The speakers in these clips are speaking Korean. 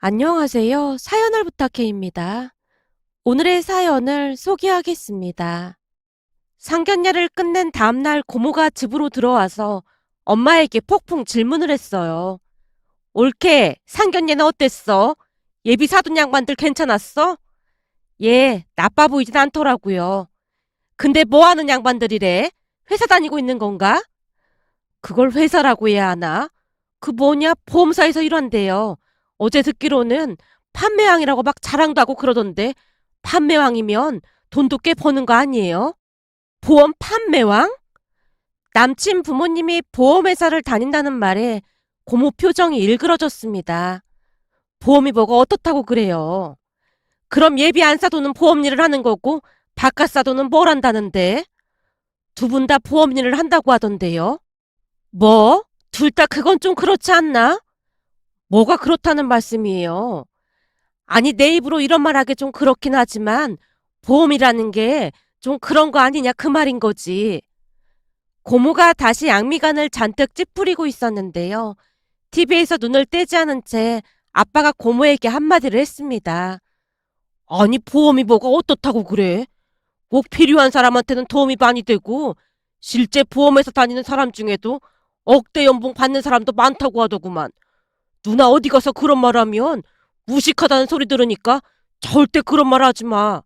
안녕하세요. 사연을 부탁해입니다. 오늘의 사연을 소개하겠습니다. 상견례를 끝낸 다음날 고모가 집으로 들어와서 엄마에게 폭풍 질문을 했어요. 올케, 상견례는 어땠어? 예비 사돈 양반들 괜찮았어? 예, 나빠 보이진 않더라고요. 근데 뭐 하는 양반들이래? 회사 다니고 있는 건가? 그걸 회사라고 해야 하나? 그 뭐냐, 보험사에서 일한대요. 어제 듣기로는 판매왕이라고 막 자랑도 하고 그러던데, 판매왕이면 돈도 꽤 버는 거 아니에요? 보험 판매왕? 남친 부모님이 보험회사를 다닌다는 말에 고모 표정이 일그러졌습니다. 보험이 뭐가 어떻다고 그래요? 그럼 예비 안 사도는 보험 일을 하는 거고 바깥 사도는 뭘 한다는데? 두 분 다 보험 일을 한다고 하던데요? 뭐? 둘 다 그건 좀 그렇지 않나? 뭐가 그렇다는 말씀이에요? 아니, 내 입으로 이런 말 하기 좀 그렇긴 하지만 보험이라는 게 좀 그런 거 아니냐 그 말인 거지. 고모가 다시 양미간을 잔뜩 찌푸리고 있었는데요. TV에서 눈을 떼지 않은 채 아빠가 고모에게 한마디를 했습니다. 아니, 보험이 뭐가 어떻다고 그래? 꼭 필요한 사람한테는 도움이 많이 되고 실제 보험회사 다니는 사람 중에도 억대 연봉 받는 사람도 많다고 하더구만. 누나 어디 가서 그런 말 하면 무식하다는 소리 들으니까 절대 그런 말 하지 마.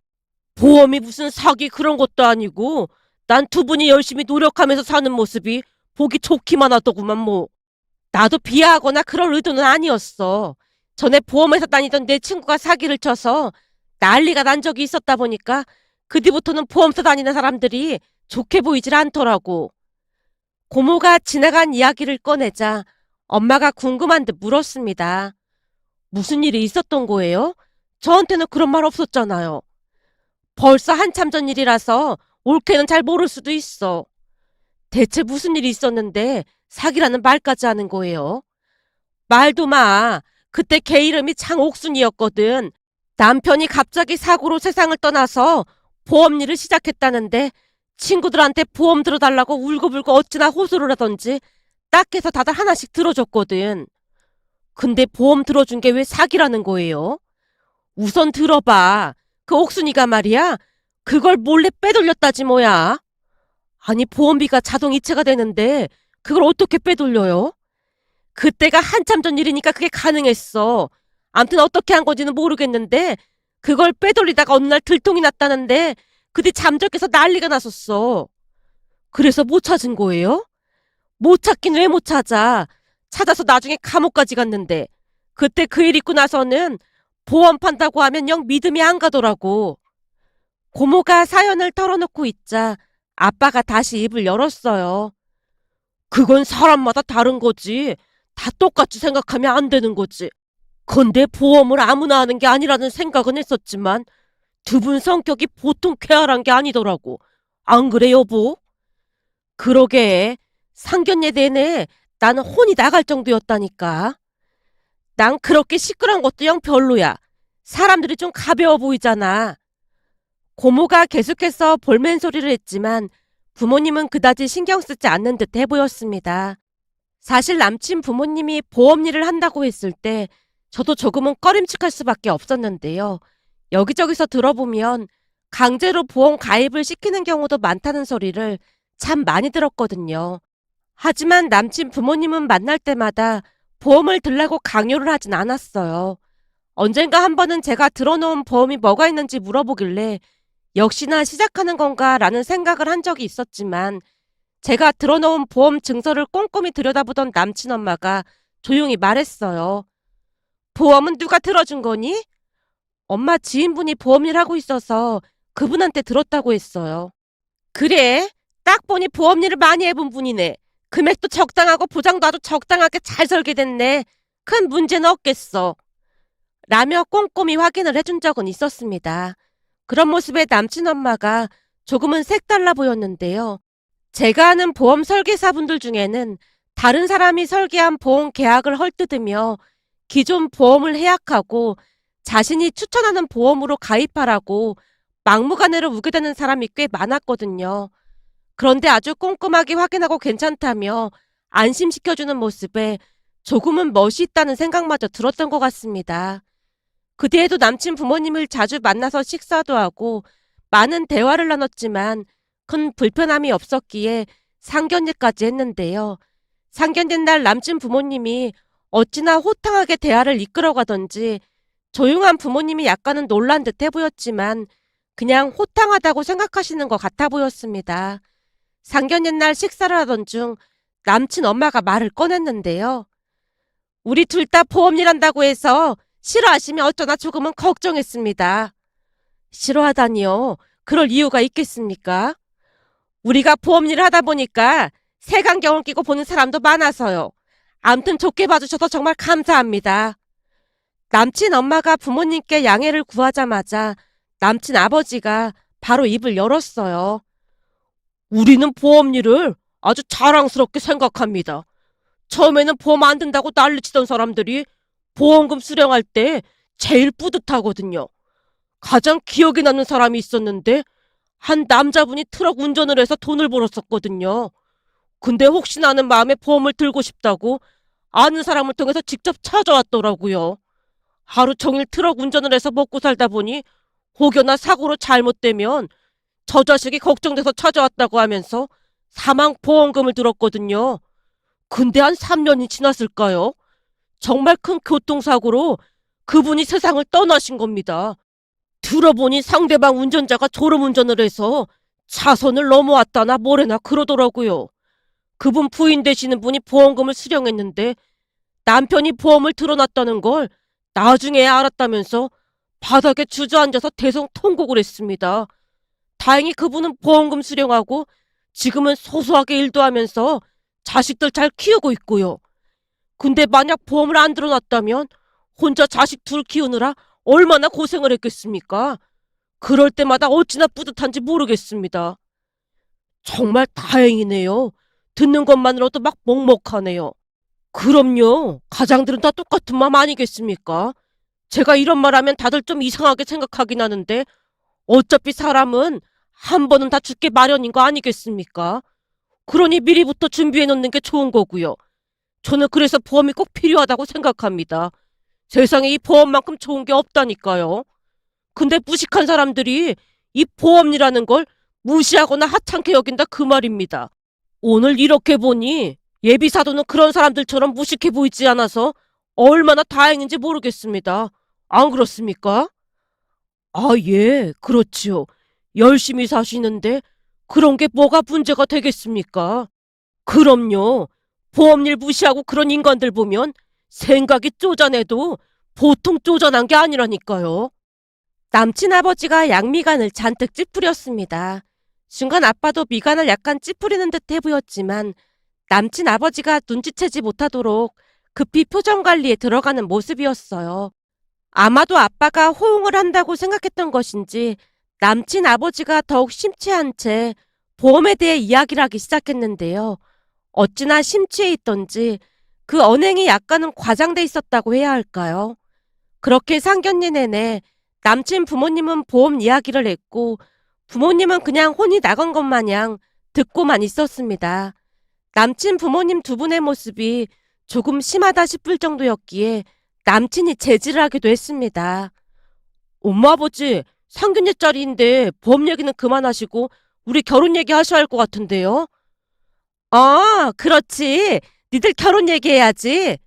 보험이 무슨 사기 그런 것도 아니고 난 두 분이 열심히 노력하면서 사는 모습이 보기 좋기만 하더구만 뭐. 나도 비하하거나 그럴 의도는 아니었어. 전에 보험회사 다니던 내 친구가 사기를 쳐서 난리가 난 적이 있었다 보니까 그 뒤부터는 보험사 다니는 사람들이 좋게 보이질 않더라고. 고모가 지나간 이야기를 꺼내자 엄마가 궁금한 듯 물었습니다. 무슨 일이 있었던 거예요? 저한테는 그런 말 없었잖아요. 벌써 한참 전 일이라서 옳게는 잘 모를 수도 있어. 대체 무슨 일이 있었는데 사기라는 말까지 하는 거예요? 말도 마. 그때 걔 이름이 장옥순이었거든. 남편이 갑자기 사고로 세상을 떠나서 보험 일을 시작했다는데 친구들한테 보험 들어달라고 울고불고 어찌나 호소를 하던지 딱 해서 다들 하나씩 들어줬거든. 근데 보험 들어준 게 왜 사기라는 거예요? 우선 들어봐. 그 옥순이가 말이야. 그걸 몰래 빼돌렸다지 뭐야. 아니, 보험비가 자동 이체가 되는데 그걸 어떻게 빼돌려요? 그때가 한참 전 일이니까 그게 가능했어. 암튼 어떻게 한 건지는 모르겠는데 그걸 빼돌리다가 어느 날 들통이 났다는데 그뒤 잠적해서 난리가 났었어. 그래서 못 찾은 거예요? 못 찾긴 왜 못 찾아. 찾아서 나중에 감옥까지 갔는데 그때 그 일 있고 나서는 보험 판다고 하면 영 믿음이 안 가더라고. 고모가 사연을 털어놓고 있자 아빠가 다시 입을 열었어요. 그건 사람마다 다른 거지. 다 똑같이 생각하면 안 되는 거지. 근데 보험을 아무나 하는 게 아니라는 생각은 했었지만 두 분 성격이 보통 쾌활한 게 아니더라고. 안 그래, 여보? 그러게. 상견례 내내 나는 혼이 나갈 정도였다니까. 난 그렇게 시끄러운 것도 영 별로야. 사람들이 좀 가벼워 보이잖아. 고모가 계속해서 볼멘 소리를 했지만 부모님은 그다지 신경 쓰지 않는 듯 해 보였습니다. 사실 남친 부모님이 보험 일을 한다고 했을 때 저도 조금은 꺼림칙할 수밖에 없었는데요. 여기저기서 들어보면 강제로 보험 가입을 시키는 경우도 많다는 소리를 참 많이 들었거든요. 하지만 남친 부모님은 만날 때마다 보험을 들라고 강요를 하진 않았어요. 언젠가 한 번은 제가 들어놓은 보험이 뭐가 있는지 물어보길래 역시나 시작하는 건가 라는 생각을 한 적이 있었지만 제가 들어놓은 보험 증서를 꼼꼼히 들여다보던 남친 엄마가 조용히 말했어요. 보험은 누가 들어준 거니? 엄마 지인분이 보험일 하고 있어서 그분한테 들었다고 했어요. 그래? 딱 보니 보험 일을 많이 해본 분이네. 금액도 적당하고 보장도 아주 적당하게 잘 설계됐네. 큰 문제는 없겠어. 라며 꼼꼼히 확인을 해준 적은 있었습니다. 그런 모습에 남친 엄마가 조금은 색달라 보였는데요. 제가 아는 보험 설계사분들 중에는 다른 사람이 설계한 보험 계약을 헐뜯으며 기존 보험을 해약하고 자신이 추천하는 보험으로 가입하라고 막무가내로 우겨대는 사람이 꽤 많았거든요. 그런데 아주 꼼꼼하게 확인하고 괜찮다며 안심시켜주는 모습에 조금은 멋이 있다는 생각마저 들었던 것 같습니다. 그 뒤에도 남친 부모님을 자주 만나서 식사도 하고 많은 대화를 나눴지만 큰 불편함이 없었기에 상견례까지 했는데요. 상견례 날 남친 부모님이 어찌나 호탕하게 대화를 이끌어가던지 조용한 부모님이 약간은 놀란 듯해 보였지만 그냥 호탕하다고 생각하시는 것 같아 보였습니다. 상견례 날 식사를 하던 중 남친 엄마가 말을 꺼냈는데요. 우리 둘 다 보험일 한다고 해서 싫어하시면 어쩌나 조금은 걱정했습니다. 싫어하다니요. 그럴 이유가 있겠습니까? 우리가 보험일을 하다 보니까 색안경을 끼고 보는 사람도 많아서요. 암튼 좋게 봐주셔서 정말 감사합니다. 남친 엄마가 부모님께 양해를 구하자마자 남친 아버지가 바로 입을 열었어요. 우리는 보험일을 아주 자랑스럽게 생각합니다. 처음에는 보험 안 든다고 난리치던 사람들이 보험금 수령할 때 제일 뿌듯하거든요. 가장 기억에 남는 사람이 있었는데 한 남자분이 트럭 운전을 해서 돈을 벌었었거든요. 근데 혹시나 하는 마음에 보험을 들고 싶다고 아는 사람을 통해서 직접 찾아왔더라고요. 하루 종일 트럭 운전을 해서 먹고 살다 보니 혹여나 사고로 잘못되면 저 자식이 걱정돼서 찾아왔다고 하면서 사망 보험금을 들었거든요. 근데 한 3년이 지났을까요? 정말 큰 교통사고로 그분이 세상을 떠나신 겁니다. 들어보니 상대방 운전자가 졸음운전을 해서 차선을 넘어왔다나 뭐래나 그러더라고요. 그분 부인 되시는 분이 보험금을 수령했는데 남편이 보험을 들어놨다는 걸 나중에 알았다면서 바닥에 주저앉아서 대성통곡을 했습니다. 다행히 그분은 보험금 수령하고 지금은 소소하게 일도 하면서 자식들 잘 키우고 있고요. 근데 만약 보험을 안 들어놨다면 혼자 자식 둘 키우느라 얼마나 고생을 했겠습니까? 그럴 때마다 어찌나 뿌듯한지 모르겠습니다. 정말 다행이네요. 듣는 것만으로도 막 먹먹하네요. 그럼요. 가장들은 다 똑같은 마음 아니겠습니까? 제가 이런 말 하면 다들 좀 이상하게 생각하긴 하는데 어차피 사람은 한 번은 다 죽게 마련인 거 아니겠습니까? 그러니 미리부터 준비해 놓는 게 좋은 거고요. 저는 그래서 보험이 꼭 필요하다고 생각합니다. 세상에 이 보험만큼 좋은 게 없다니까요. 근데 무식한 사람들이 이 보험이라는 걸 무시하거나 하찮게 여긴다 그 말입니다. 오늘 이렇게 보니 예비사도는 그런 사람들처럼 무식해 보이지 않아서 얼마나 다행인지 모르겠습니다. 안 그렇습니까? 아, 예, 그렇지요. 열심히 사시는데 그런 게 뭐가 문제가 되겠습니까? 그럼요. 보험일 무시하고 그런 인간들 보면 생각이 쪼잔해도 보통 쪼잔한 게 아니라니까요. 남친 아버지가 양미간을 잔뜩 찌푸렸습니다. 순간 아빠도 미간을 약간 찌푸리는 듯해 보였지만 남친 아버지가 눈치채지 못하도록 급히 표정 관리에 들어가는 모습이었어요. 아마도 아빠가 호응을 한다고 생각했던 것인지 남친 아버지가 더욱 심취한 채 보험에 대해 이야기를 하기 시작했는데요. 어찌나 심취해 있던지 그 언행이 약간은 과장돼 있었다고 해야 할까요? 그렇게 상견례 내내 남친 부모님은 보험 이야기를 했고 부모님은 그냥 혼이 나간 것 마냥 듣고만 있었습니다. 남친 부모님 두 분의 모습이 조금 심하다 싶을 정도였기에 남친이 제지를 하기도 했습니다. 엄마 아버지 상견례짜리인데 보험 얘기는 그만하시고 우리 결혼 얘기 하셔야 할 것 같은데요. 그렇지. 니들 결혼 얘기해야지.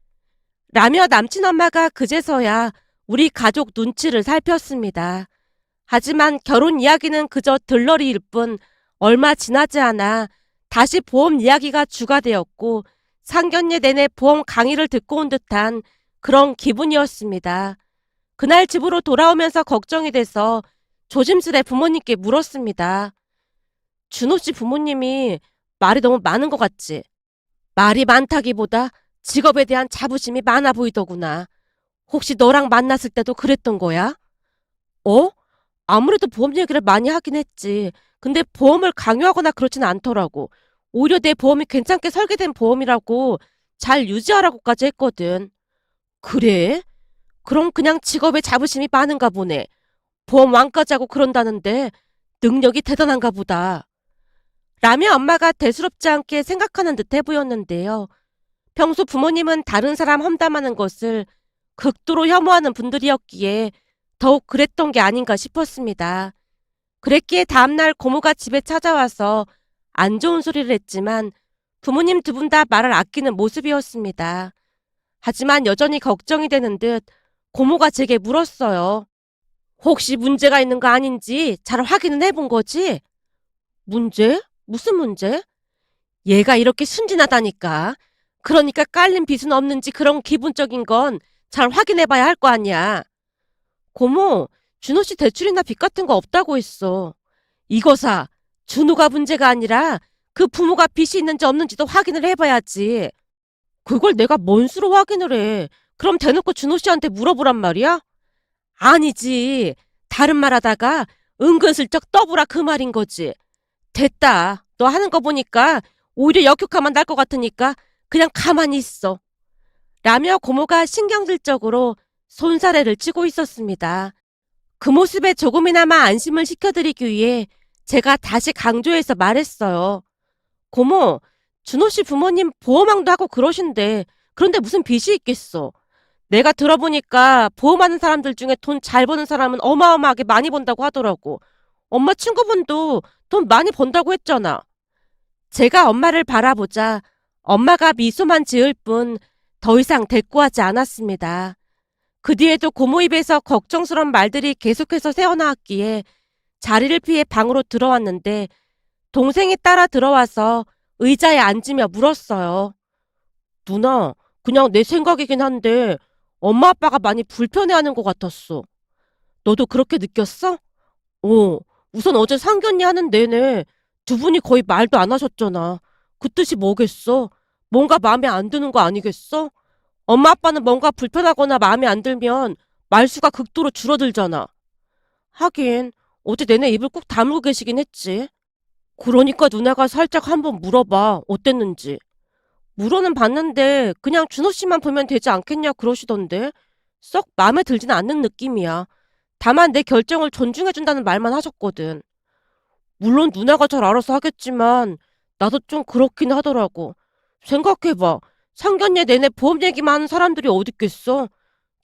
라며 남친 엄마가 그제서야 우리 가족 눈치를 살폈습니다. 하지만 결혼 이야기는 그저 들러리일 뿐 얼마 지나지 않아 다시 보험 이야기가 주가 되었고 상견례 내내 보험 강의를 듣고 온 듯한 그런 기분이었습니다. 그날 집으로 돌아오면서 걱정이 돼서 조심스레 부모님께 물었습니다. 준호 씨 부모님이 말이 너무 많은 것 같지? 말이 많다기보다 직업에 대한 자부심이 많아 보이더구나. 혹시 너랑 만났을 때도 그랬던 거야? 어? 아무래도 보험 얘기를 많이 하긴 했지. 근데 보험을 강요하거나 그러진 않더라고. 오히려 내 보험이 괜찮게 설계된 보험이라고 잘 유지하라고까지 했거든. 그래? 그럼 그냥 직업에 자부심이 많은가 보네. 보험 왕까지 하고 그런다는데 능력이 대단한가 보다. 라며 엄마가 대수롭지 않게 생각하는 듯해 보였는데요. 평소 부모님은 다른 사람 험담하는 것을 극도로 혐오하는 분들이었기에 더욱 그랬던 게 아닌가 싶었습니다. 그랬기에 다음날 고모가 집에 찾아와서 안 좋은 소리를 했지만 부모님 두 분 다 말을 아끼는 모습이었습니다. 하지만 여전히 걱정이 되는 듯 고모가 제게 물었어요. 혹시 문제가 있는 거 아닌지 잘 확인은 해본 거지? 문제? 무슨 문제? 얘가 이렇게 순진하다니까. 그러니까 깔린 빚은 없는지 그런 기본적인 건 잘 확인해봐야 할 거 아니야. 고모, 준호 씨 대출이나 빚 같은 거 없다고 했어. 이거사, 준호가 문제가 아니라 그 부모가 빚이 있는지 없는지도 확인을 해봐야지. 그걸 내가 뭔 수로 확인을 해. 그럼 대놓고 준호 씨한테 물어보란 말이야? 아니지. 다른 말 하다가 은근슬쩍 떠보라 그 말인 거지. 됐다. 너 하는 거 보니까 오히려 역효과만 날 것 같으니까 그냥 가만히 있어. 라며 고모가 신경질적으로 손사래를 치고 있었습니다. 그 모습에 조금이나마 안심을 시켜드리기 위해 제가 다시 강조해서 말했어요. 고모, 준호 씨 부모님 보험왕도 하고 그러신데 그런데 무슨 빚이 있겠어. 내가 들어보니까 보험하는 사람들 중에 돈 잘 버는 사람은 어마어마하게 많이 번다고 하더라고. 엄마 친구분도 돈 많이 번다고 했잖아. 제가 엄마를 바라보자 엄마가 미소만 지을 뿐 더 이상 대꾸하지 않았습니다. 그 뒤에도 고모 입에서 걱정스러운 말들이 계속해서 새어나왔기에 자리를 피해 방으로 들어왔는데 동생이 따라 들어와서 의자에 앉으며 물었어요. 누나, 그냥 내 생각이긴 한데 엄마 아빠가 많이 불편해하는 것 같았어. 너도 그렇게 느꼈어? 어, 우선 어제 상견례 하는 내내 두 분이 거의 말도 안 하셨잖아. 그 뜻이 뭐겠어? 뭔가 마음에 안 드는 거 아니겠어? 엄마 아빠는 뭔가 불편하거나 마음에 안 들면 말수가 극도로 줄어들잖아. 하긴 어제 내내 입을 꾹 다물고 계시긴 했지. 그러니까 누나가 살짝 한번 물어봐. 어땠는지. 물어는 봤는데 그냥 준호 씨만 보면 되지 않겠냐 그러시던데 썩 마음에 들지는 않는 느낌이야. 다만 내 결정을 존중해준다는 말만 하셨거든. 물론 누나가 잘 알아서 하겠지만 나도 좀 그렇긴 하더라고. 생각해봐. 상견례 내내 보험 얘기만 하는 사람들이 어딨겠어?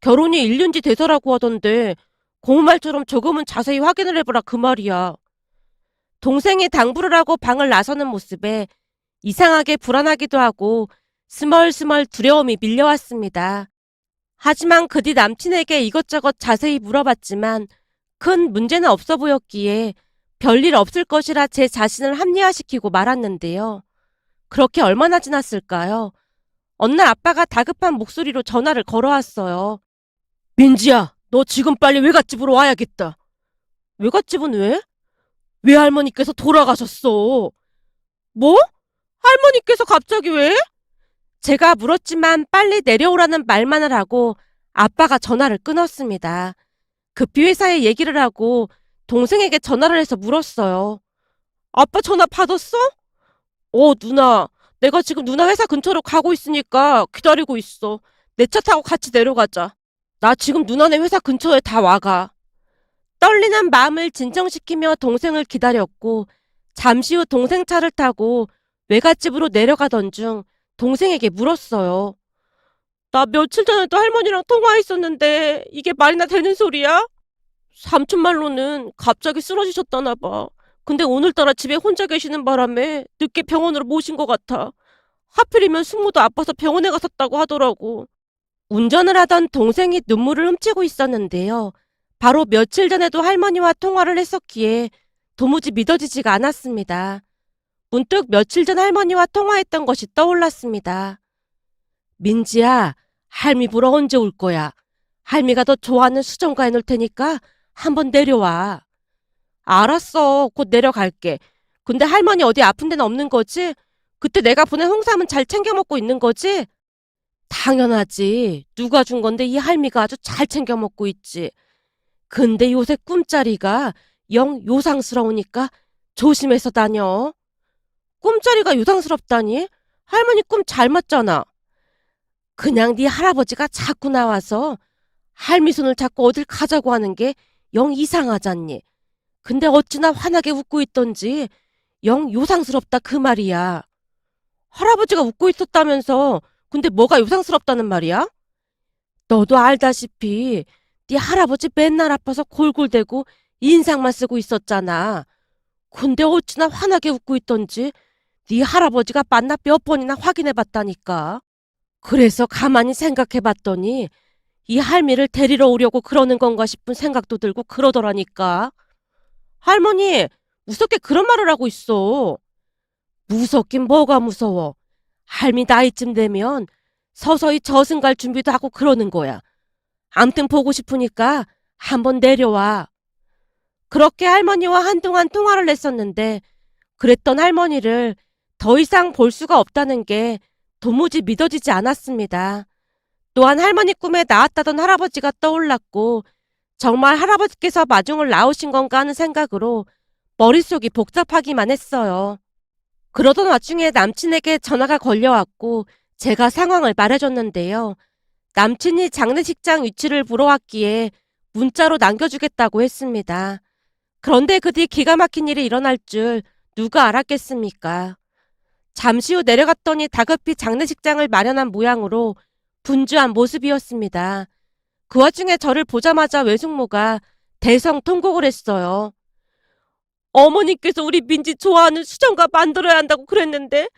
결혼이 1년지 돼서라고 하던데 고모 말처럼 조금은 자세히 확인을 해보라 그 말이야. 동생이 당부를 하고 방을 나서는 모습에 이상하게 불안하기도 하고 스멀스멀 두려움이 밀려왔습니다. 하지만 그 뒤 남친에게 이것저것 자세히 물어봤지만 큰 문제는 없어 보였기에 별일 없을 것이라 제 자신을 합리화시키고 말았는데요. 그렇게 얼마나 지났을까요? 어느 날 아빠가 다급한 목소리로 전화를 걸어왔어요. 민지야, 너 지금 빨리 외갓집으로 와야겠다. 외갓집은 왜? 외할머니께서 돌아가셨어. 뭐? 할머니께서 갑자기 왜? 제가 물었지만 빨리 내려오라는 말만을 하고 아빠가 전화를 끊었습니다. 급히 회사에 얘기를 하고 동생에게 전화를 해서 물었어요. 아빠 전화 받았어? 누나. 내가 지금 누나 회사 근처로 가고 있으니까 기다리고 있어. 내 차 타고 같이 내려가자. 나 지금 누나네 회사 근처에 다 와가. 떨리는 마음을 진정시키며 동생을 기다렸고 잠시 후 동생 차를 타고 외갓집으로 내려가던 중 동생에게 물었어요. 나 며칠 전에도 할머니랑 통화했었는데 이게 말이나 되는 소리야? 삼촌 말로는 갑자기 쓰러지셨다나 봐. 근데 오늘따라 집에 혼자 계시는 바람에 늦게 병원으로 모신 것 같아. 하필이면 숙모도 아파서 병원에 갔었다고 하더라고. 운전을 하던 동생이 눈물을 훔치고 있었는데요. 바로 며칠 전에도 할머니와 통화를 했었기에 도무지 믿어지지가 않았습니다. 문득 며칠 전 할머니와 통화했던 것이 떠올랐습니다. 민지야, 할미 보러 언제 올 거야? 할미가 너 좋아하는 수정과 해놓을 테니까 한번 내려와. 알았어, 곧 내려갈게. 근데 할머니 어디 아픈 데는 없는 거지? 그때 내가 보낸 홍삼은 잘 챙겨 먹고 있는 거지? 당연하지. 누가 준 건데 이 할미가 아주 잘 챙겨 먹고 있지. 근데 요새 꿈자리가 영 요상스러우니까 조심해서 다녀. 꿈자리가 요상스럽다니? 할머니 꿈 잘 맞잖아. 그냥 네 할아버지가 자꾸 나와서 할미 손을 잡고 어딜 가자고 하는 게 영 이상하잖니. 근데 어찌나 환하게 웃고 있던지 영 요상스럽다 그 말이야. 할아버지가 웃고 있었다면서 근데 뭐가 요상스럽다는 말이야? 너도 알다시피 네 할아버지 맨날 아파서 골골대고 인상만 쓰고 있었잖아. 근데 어찌나 환하게 웃고 있던지 네 할아버지가 만나 몇 번이나 확인해봤다니까. 그래서 가만히 생각해봤더니 이 할미를 데리러 오려고 그러는 건가 싶은 생각도 들고 그러더라니까. 할머니, 무섭게 그런 말을 하고 있어. 무섭긴 뭐가 무서워. 할미 나이쯤 되면 서서히 저승 갈 준비도 하고 그러는 거야. 암튼 보고 싶으니까 한번 내려와. 그렇게 할머니와 한동안 통화를 했었는데 그랬던 할머니를 더 이상 볼 수가 없다는 게 도무지 믿어지지 않았습니다. 또한 할머니 꿈에 나왔다던 할아버지가 떠올랐고 정말 할아버지께서 마중을 나오신 건가 하는 생각으로 머릿속이 복잡하기만 했어요. 그러던 와중에 남친에게 전화가 걸려왔고 제가 상황을 말해줬는데요. 남친이 장례식장 위치를 보러 왔기에 문자로 남겨주겠다고 했습니다. 그런데 그 뒤 기가 막힌 일이 일어날 줄 누가 알았겠습니까? 잠시 후 내려갔더니 다급히 장례식장을 마련한 모양으로 분주한 모습이었습니다. 그 와중에 저를 보자마자 외숙모가 대성통곡을 했어요. 어머니께서 우리 민지 좋아하는 수정과 만들어야 한다고 그랬는데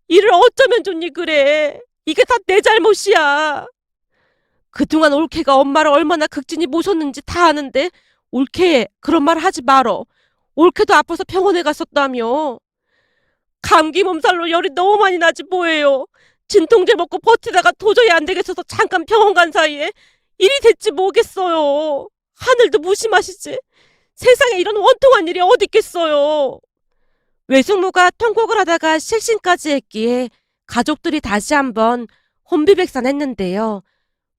일을 어쩌면 좋니 그래. 이게 다 내 잘못이야. 그동안 올케가 엄마를 얼마나 극진히 모셨는지 다 아는데 올케 그런 말 하지 말어. 올케도 아파서 병원에 갔었다며. 감기 몸살로 열이 너무 많이 나지 뭐예요. 진통제 먹고 버티다가 도저히 안 되겠어서 잠깐 병원 간 사이에 일이 됐지 뭐겠어요. 하늘도 무심하시지. 세상에 이런 원통한 일이 어디 있겠어요. 외숙모가 통곡을 하다가 실신까지 했기에 가족들이 다시 한번 혼비백산했는데요.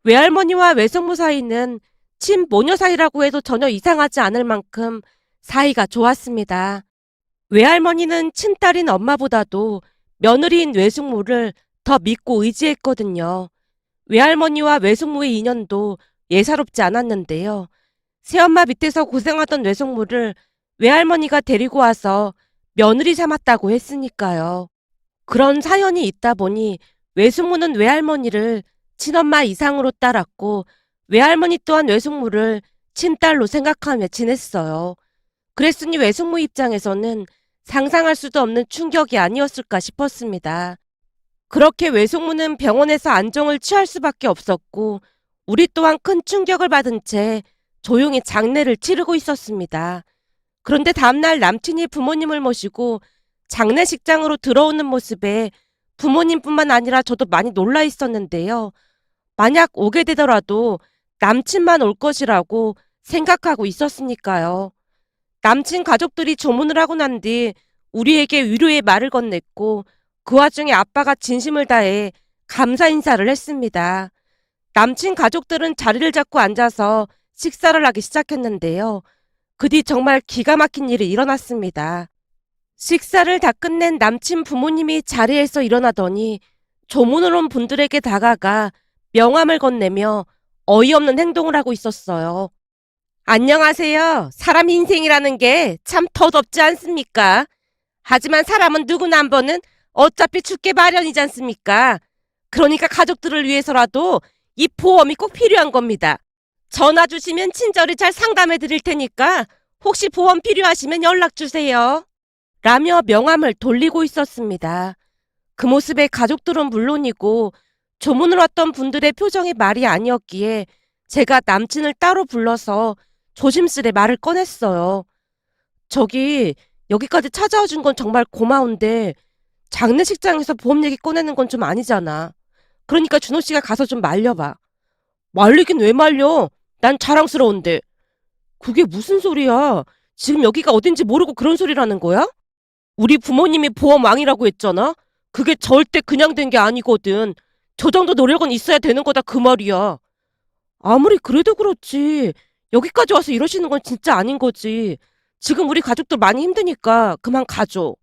외할머니와 외숙모 사이는 친모녀 사이라고 해도 전혀 이상하지 않을 만큼 사이가 좋았습니다. 외할머니는 친딸인 엄마보다도 며느리인 외숙모를 더 믿고 의지했거든요. 외할머니와 외숙모의 인연도 예사롭지 않았는데요. 새엄마 밑에서 고생하던 외숙모를 외할머니가 데리고 와서 며느리 삼았다고 했으니까요. 그런 사연이 있다 보니 외숙모는 외할머니를 친엄마 이상으로 따랐고 외할머니 또한 외숙모를 친딸로 생각하며 지냈어요. 그랬으니 외숙모 입장에서는 상상할 수도 없는 충격이 아니었을까 싶었습니다. 그렇게 외숙모는 병원에서 안정을 취할 수밖에 없었고 우리 또한 큰 충격을 받은 채 조용히 장례를 치르고 있었습니다. 그런데 다음날 남친이 부모님을 모시고 장례식장으로 들어오는 모습에 부모님뿐만 아니라 저도 많이 놀라 있었는데요. 만약 오게 되더라도 남친만 올 것이라고 생각하고 있었으니까요. 남친 가족들이 조문을 하고 난 뒤 우리에게 위로의 말을 건넸고 그 와중에 아빠가 진심을 다해 감사 인사를 했습니다. 남친 가족들은 자리를 잡고 앉아서 식사를 하기 시작했는데요. 그 뒤 정말 기가 막힌 일이 일어났습니다. 식사를 다 끝낸 남친 부모님이 자리에서 일어나더니 조문을 온 분들에게 다가가 명함을 건네며 어이없는 행동을 하고 있었어요. 안녕하세요. 사람 인생이라는 게 참 더덥지 않습니까? 하지만 사람은 누구나 한 번은 어차피 죽게 마련이지 않습니까? 그러니까 가족들을 위해서라도 이 보험이 꼭 필요한 겁니다. 전화 주시면 친절히 잘 상담해 드릴 테니까 혹시 보험 필요하시면 연락 주세요. 라며 명함을 돌리고 있었습니다. 그 모습에 가족들은 물론이고 조문을 왔던 분들의 표정이 말이 아니었기에 제가 남친을 따로 불러서 조심스레 말을 꺼냈어요. 저기 여기까지 찾아와 준 건 정말 고마운데 장례식장에서 보험 얘기 꺼내는 건 좀 아니잖아. 그러니까 준호 씨가 가서 좀 말려봐. 말리긴 왜 말려? 난 자랑스러운데. 그게 무슨 소리야? 지금 여기가 어딘지 모르고 그런 소리라는 거야? 우리 부모님이 보험 왕이라고 했잖아? 그게 절대 그냥 된 게 아니거든. 저 정도 노력은 있어야 되는 거다 그 말이야. 아무리 그래도 그렇지. 여기까지 와서 이러시는 건 진짜 아닌 거지. 지금 우리 가족들 많이 힘드니까 그만 가줘.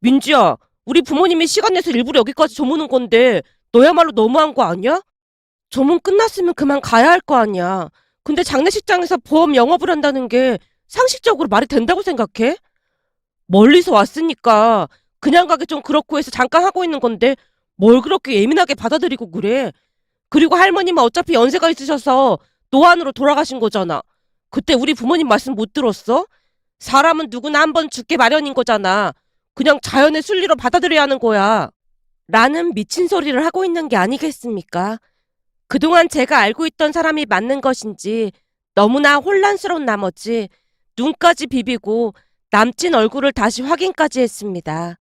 민지야, 우리 부모님이 시간 내서 일부러 여기까지 조무는 건데 너야말로 너무한 거 아니야? 조문 끝났으면 그만 가야 할 거 아니야. 근데 장례식장에서 보험 영업을 한다는 게 상식적으로 말이 된다고 생각해? 멀리서 왔으니까 그냥 가기 좀 그렇고 해서 잠깐 하고 있는 건데 뭘 그렇게 예민하게 받아들이고 그래? 그리고 할머님은 어차피 연세가 있으셔서 노안으로 돌아가신 거잖아. 그때 우리 부모님 말씀 못 들었어? 사람은 누구나 한 번 죽게 마련인 거잖아. 그냥 자연의 순리로 받아들여야 하는 거야. 라는 미친 소리를 하고 있는 게 아니겠습니까? 그동안 제가 알고 있던 사람이 맞는 것인지 너무나 혼란스러운 나머지 눈까지 비비고 남친 얼굴을 다시 확인까지 했습니다.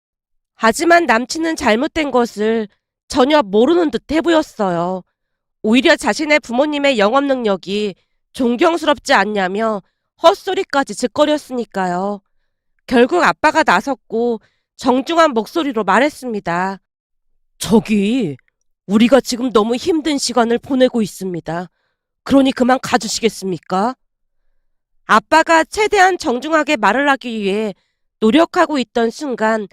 하지만 남친은 잘못된 것을 전혀 모르는 듯해 보였어요. 오히려 자신의 부모님의 영업 능력이 존경스럽지 않냐며 헛소리까지 짓거렸으니까요. 결국 아빠가 나섰고 정중한 목소리로 말했습니다. 저기, 우리가 지금 너무 힘든 시간을 보내고 있습니다. 그러니 그만 가주시겠습니까? 아빠가 최대한 정중하게 말을 하기 위해 노력하고 있던 순간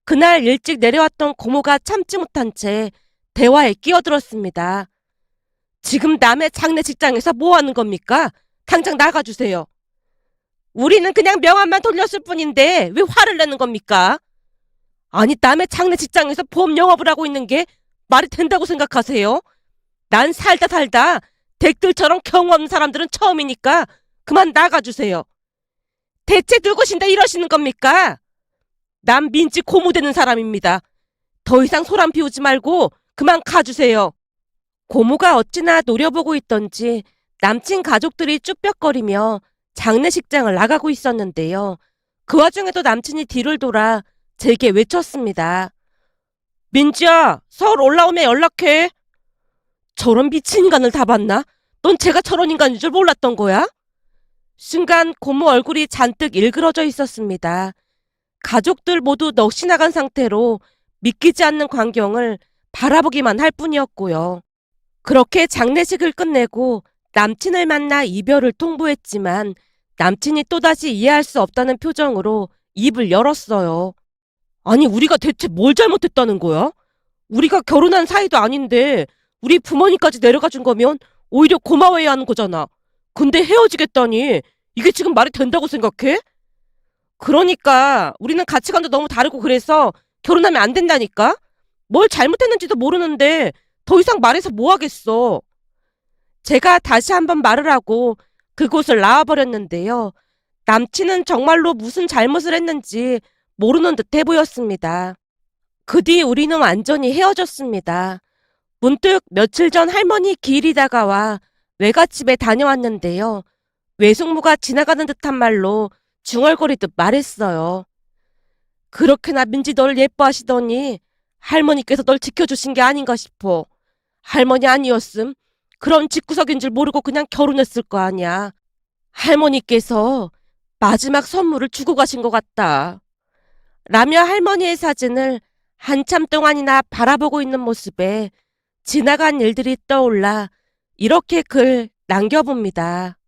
그날 일찍 내려왔던 고모가 참지 못한 채 대화에 끼어들었습니다. 지금 남의 장례식장에서 뭐 하는 겁니까? 당장 나가주세요. 우리는 그냥 명함만 돌렸을 뿐인데 왜 화를 내는 겁니까? 아니, 남의 장례식장에서 보험 영업을 하고 있는 게 말이 된다고 생각하세요? 난 살다 살다 댁들처럼 경험 없는 사람들은 처음이니까 그만 나가주세요. 대체 누구신데 이러시는 겁니까? 난 민지 고무되는 사람입니다. 더 이상 소란 피우지 말고 그만 가주세요. 고모가 어찌나 노려보고 있던지 남친 가족들이 쭈뼛거리며 장례식장을 나가고 있었는데요. 그 와중에도 남친이 뒤를 돌아 제게 외쳤습니다. 민지야, 서울 올라오면 연락해. 저런 미친 인간을 다 봤나? 넌 제가 저런 인간인 줄 몰랐던 거야? 순간 고모 얼굴이 잔뜩 일그러져 있었습니다. 가족들 모두 넋이 나간 상태로 믿기지 않는 광경을 바라보기만 할 뿐이었고요. 그렇게 장례식을 끝내고 남친을 만나 이별을 통보했지만 남친이 또다시 이해할 수 없다는 표정으로 입을 열었어요. 아니, 우리가 대체 뭘 잘못했다는 거야? 우리가 결혼한 사이도 아닌데 우리 부모님까지 내려가 준 거면 오히려 고마워해야 하는 거잖아. 근데 헤어지겠다니 이게 지금 말이 된다고 생각해? 그러니까 우리는 가치관도 너무 다르고 그래서 결혼하면 안 된다니까? 뭘 잘못했는지도 모르는데 더 이상 말해서 뭐 하겠어. 제가 다시 한번 말을 하고 그곳을 나와버렸는데요. 남친은 정말로 무슨 잘못을 했는지 모르는 듯해 보였습니다. 그 뒤 우리는 완전히 헤어졌습니다. 문득 며칠 전 할머니 기일이 다가와 외갓집에 다녀왔는데요. 외숙모가 지나가는 듯한 말로 중얼거리듯 말했어요. 그렇게나 민지 널 예뻐하시더니 할머니께서 널 지켜주신 게 아닌가 싶어. 할머니 아니었음 그런 집구석인 줄 모르고 그냥 결혼했을 거 아니야. 할머니께서 마지막 선물을 주고 가신 것 같다. 라며 할머니의 사진을 한참 동안이나 바라보고 있는 모습에 지나간 일들이 떠올라 이렇게 글 남겨봅니다.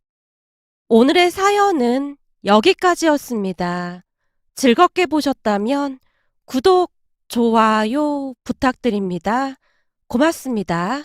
오늘의 사연은 여기까지였습니다. 즐겁게 보셨다면 구독, 좋아요 부탁드립니다. 고맙습니다.